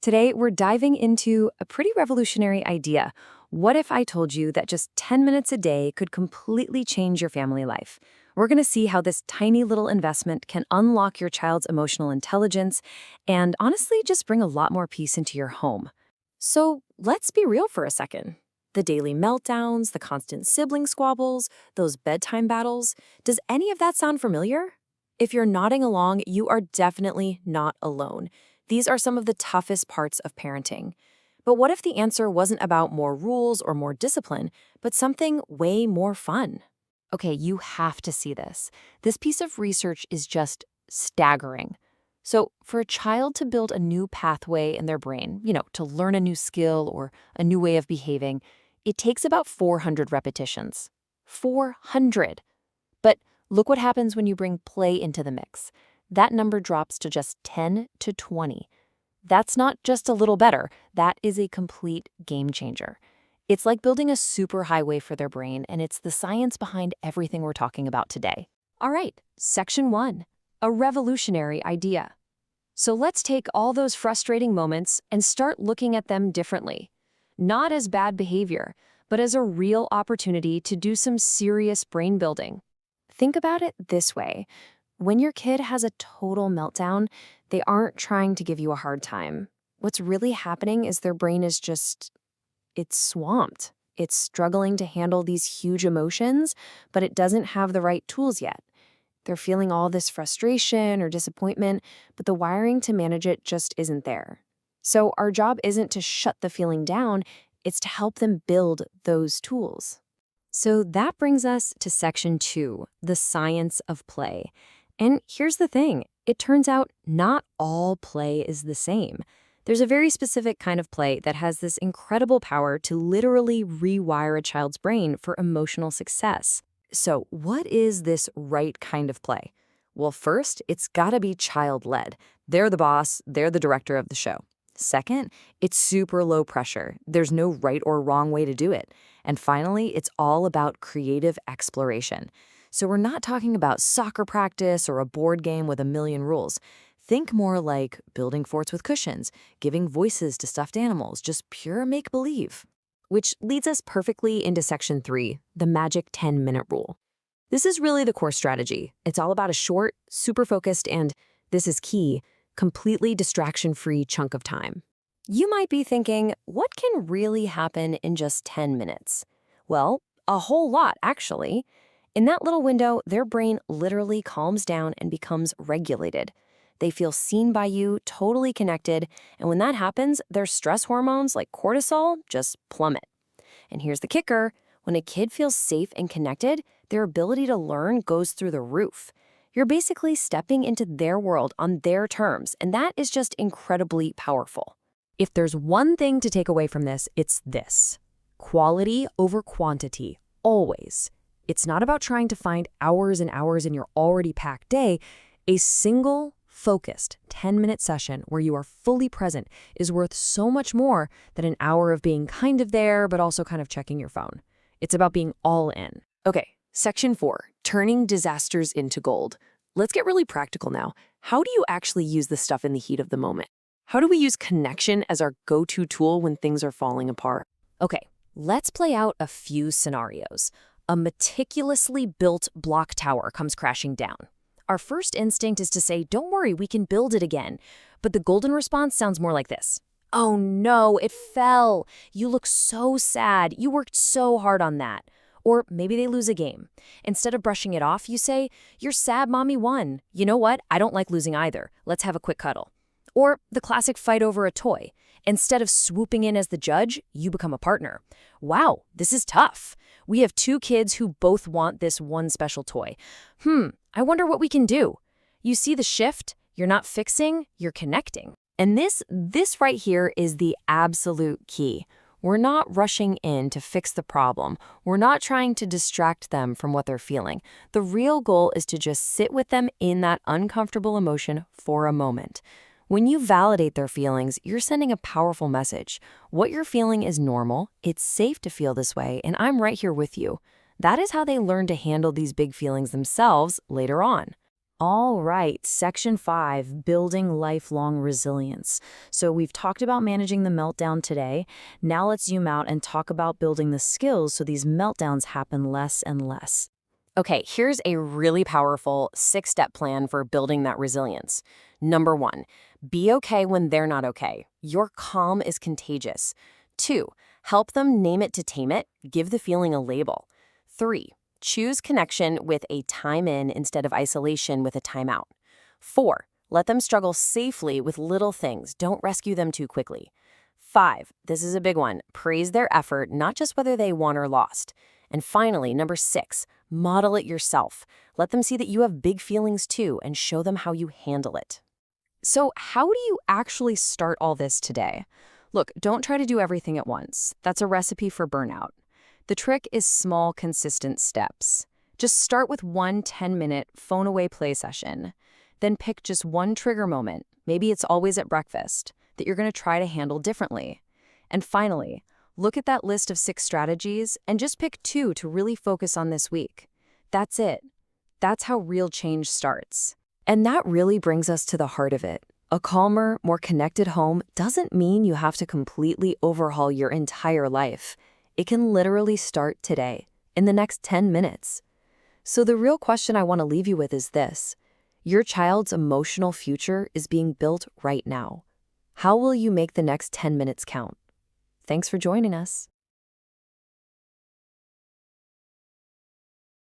Today, we're diving into a pretty revolutionary idea. What if I told you that just 10 minutes a day could completely change your family life? We're going to see how this tiny little investment can unlock your child's emotional intelligence and honestly just bring a lot more peace into your home. So let's be real for a second. The daily meltdowns, the constant sibling squabbles, those bedtime battles, does any of that sound familiar? If you're nodding along, you are definitely not alone. These are some of the toughest parts of parenting. But what if the answer wasn't about more rules or more discipline, but something way more fun? Okay, you have to see this. This piece of research is just staggering. So, for a child to build a new pathway in their brain, to learn a new skill or a new way of behaving, it takes about 400 repetitions. 400! But look what happens when you bring play into the mix. That number drops to just 10 to 20. That's not just a little better, that is a complete game changer. It's like building a super highway for their brain, and it's the science behind everything we're talking about today. All right, section 1, a revolutionary idea. So let's take all those frustrating moments and start looking at them differently. Not as bad behavior, but as a real opportunity to do some serious brain building. Think about it this way. When your kid has a total meltdown, they aren't trying to give you a hard time. What's really happening is their brain is it's swamped. It's struggling to handle these huge emotions, but it doesn't have the right tools yet. They're feeling all this frustration or disappointment, but the wiring to manage it just isn't there. So our job isn't to shut the feeling down, it's to help them build those tools. So that brings us to section 2, the science of play. And here's the thing, it turns out not all play is the same. There's a very specific kind of play that has this incredible power to literally rewire a child's brain for emotional success. So what is this right kind of play? Well, first, it's gotta be child-led. They're the boss, they're the director of the show. Second, it's super low pressure. There's no right or wrong way to do it. And finally, it's all about creative exploration. So we're not talking about soccer practice or a board game with a million rules. Think more like building forts with cushions, giving voices to stuffed animals, just pure make-believe. Which leads us perfectly into section 3, the magic 10-minute rule. This is really the core strategy. It's all about a short, super focused, and, this is key, completely distraction-free chunk of time. You might be thinking, what can really happen in just 10 minutes? Well, a whole lot, actually. In that little window, their brain literally calms down and becomes regulated. They feel seen by you, totally connected, and when that happens, their stress hormones like cortisol just plummet. And here's the kicker, when a kid feels safe and connected, their ability to learn goes through the roof. You're basically stepping into their world on their terms, and that is just incredibly powerful. If there's one thing to take away from this, it's this. Quality over quantity, always. It's not about trying to find hours and hours in your already packed day. A single, focused 10-minute session where you are fully present is worth so much more than an hour of being kind of there, but also kind of checking your phone. It's about being all in. Okay, section 4, turning disasters into gold. Let's get really practical now. How do you actually use this stuff in the heat of the moment? How do we use connection as our go-to tool when things are falling apart? Okay, let's play out a few scenarios. A meticulously built block tower comes crashing down. Our first instinct is to say, don't worry, we can build it again. But the golden response sounds more like this. Oh no, it fell. You look so sad. You worked so hard on that. Or maybe they lose a game. Instead of brushing it off, you say, you're sad, mommy won. You know what? I don't like losing either. Let's have a quick cuddle. Or the classic fight over a toy. Instead of swooping in as the judge, you become a partner. Wow, this is tough. We have 2 kids who both want this one special toy. I wonder what we can do. You see the shift? You're not fixing, you're connecting. And this right here is the absolute key. We're not rushing in to fix the problem. We're not trying to distract them from what they're feeling. The real goal is to just sit with them in that uncomfortable emotion for a moment. When you validate their feelings, you're sending a powerful message. What you're feeling is normal, it's safe to feel this way, and I'm right here with you. That is how they learn to handle these big feelings themselves later on. All right, section 5, building lifelong resilience. So we've talked about managing the meltdown today. Now let's zoom out and talk about building the skills so these meltdowns happen less and less. Okay, here's a really powerful 6-step plan for building that resilience. Number 1, be okay when they're not okay. Your calm is contagious. 2, help them name it to tame it. Give the feeling a label. 3, choose connection with a time in instead of isolation with a timeout. 4, let them struggle safely with little things. Don't rescue them too quickly. 5, this is a big one. Praise their effort, not just whether they won or lost. And finally, number 6, model it yourself. Let them see that you have big feelings too and show them how you handle it. So how do you actually start all this today? Look, don't try to do everything at once. That's a recipe for burnout. The trick is small, consistent steps. Just start with one 10-minute phone-away play session. Then pick just one trigger moment, maybe it's always at breakfast, that you're going to try to handle differently. And finally, look at that list of 6 strategies and just pick 2 to really focus on this week. That's it. That's how real change starts. And that really brings us to the heart of it. A calmer, more connected home doesn't mean you have to completely overhaul your entire life. It can literally start today, in the next 10 minutes. So the real question I want to leave you with is this. Your child's emotional future is being built right now. How will you make the next 10 minutes count? Thanks for joining us.